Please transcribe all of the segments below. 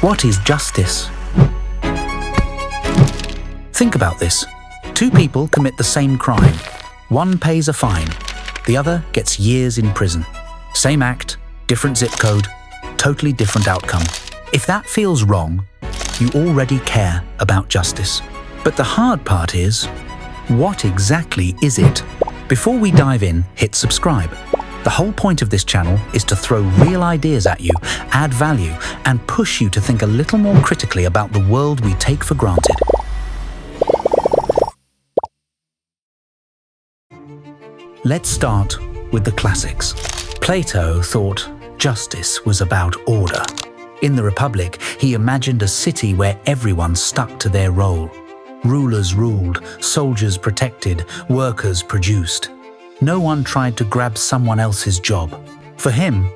What is justice? Think about this. Two people commit the same crime. One pays a fine. The other gets years in prison. Same act, different zip code, totally different outcome. If that feels wrong, you already care about justice. But the hard part is, what exactly is it? Before we dive in, hit subscribe. The whole point of this channel is to throw real ideas at you, add value, and push you to think a little more critically about the world we take for granted. Let's start with the classics. Plato thought justice was about order. In the Republic, he imagined a city where everyone stuck to their role. Rulers ruled, soldiers protected, workers produced. No one tried to grab someone else's job. For him,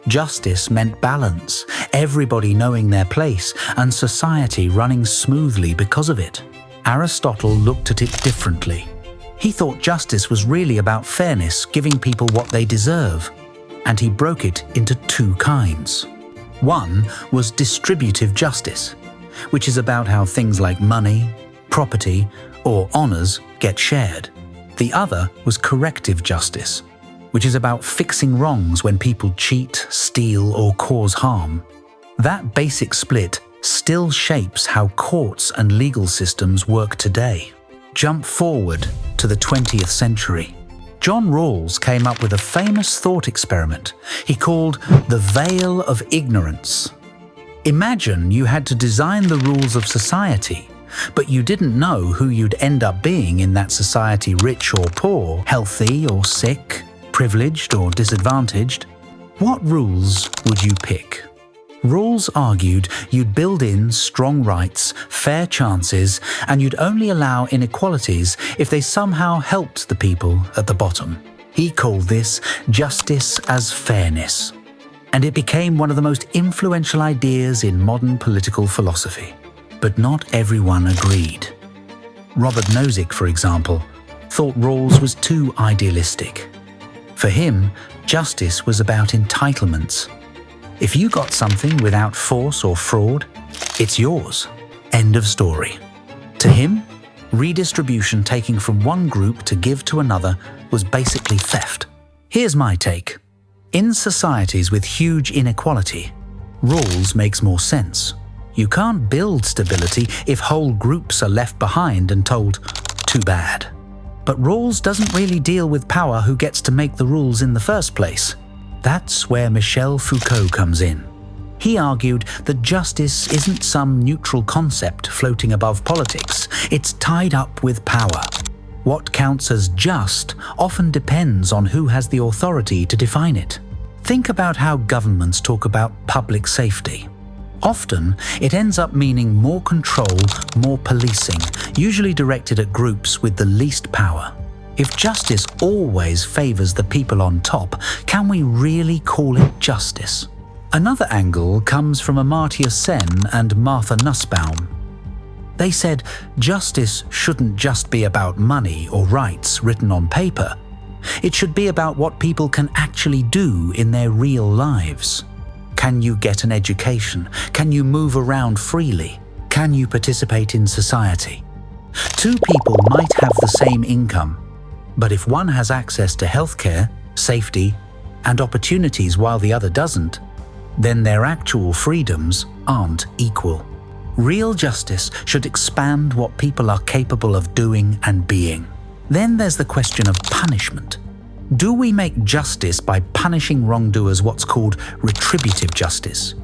justice meant balance, everybody knowing their place, and society running smoothly because of it. Aristotle looked at it differently. He thought justice was really about fairness, giving people what they deserve. And he broke it into two kinds. One was distributive justice, which is about how things like money, property, or honors get shared. The other was corrective justice, which is about fixing wrongs when people cheat, steal, or cause harm. That basic split still shapes how courts and legal systems work today. Jump forward to the 20th century. John Rawls came up with a famous thought experiment he called the veil of ignorance. Imagine you had to design the rules of society, but you didn't know who you'd end up being in that society, rich or poor, healthy or sick, privileged or disadvantaged. What rules would you pick? Rawls argued you'd build in strong rights, fair chances, and you'd only allow inequalities if they somehow helped the people at the bottom. He called this justice as fairness, and it became one of the most influential ideas in modern political philosophy. But not everyone agreed. Robert Nozick, for example, thought Rawls was too idealistic. For him, justice was about entitlements. If you got something without force or fraud, it's yours. End of story. To him, redistribution taking from one group to give to another was basically theft. Here's my take. In societies with huge inequality, Rawls makes more sense. You can't build stability if whole groups are left behind and told, too bad. But Rawls doesn't really deal with power who gets to make the rules in the first place. That's where Michel Foucault comes in. He argued that justice isn't some neutral concept floating above politics. It's tied up with power. What counts as just often depends on who has the authority to define it. Think about how governments talk about public safety. Often, it ends up meaning more control, more policing, usually directed at groups with the least power. If justice always favors the people on top, can we really call it justice? Another angle comes from Amartya Sen and Martha Nussbaum. They said justice shouldn't just be about money or rights written on paper. It should be about what people can actually do in their real lives. Can you get an education? Can you move around freely? Can you participate in society? Two people might have the same income, but if one has access to healthcare, safety, and opportunities while the other doesn't, then their actual freedoms aren't equal. Real justice should expand what people are capable of doing and being. Then there's the question of punishment. Do we make justice by punishing wrongdoers what's called retributive justice?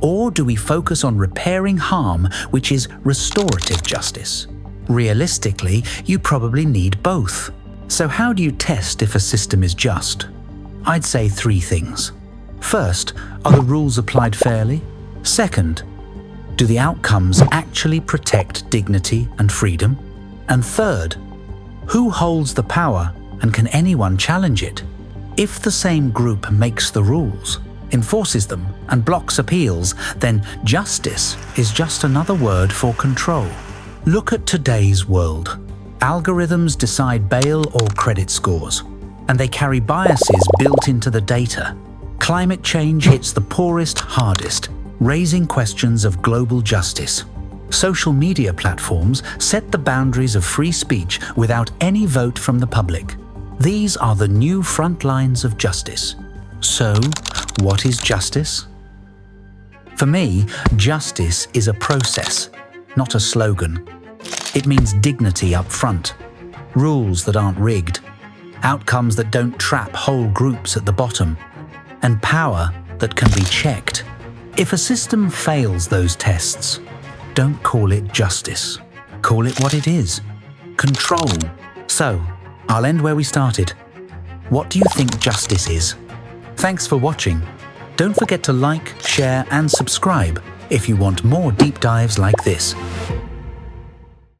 Or do we focus on repairing harm, which is restorative justice? Realistically, you probably need both. So how do you test if a system is just? I'd say three things. First, are the rules applied fairly? Second, do the outcomes actually protect dignity and freedom? And third, who holds the power and can anyone challenge it? If the same group makes the rules, enforces them, and blocks appeals, then justice is just another word for control. Look at today's world. Algorithms decide bail or credit scores, and they carry biases built into the data. Climate change hits the poorest hardest. raising questions of global justice. Social media platforms set the boundaries of free speech without any vote from the public. These are the new front lines of justice. So, what is justice? For me, justice is a process, not a slogan. It means dignity up front, rules that aren't rigged, outcomes that don't trap whole groups at the bottom, and power that can be checked. If a system fails those tests, don't call it justice. Call it what it is: control. So, I'll end where we started. What do you think justice is? Thanks for watching. Don't forget to like, share, and subscribe if you want more deep dives like this.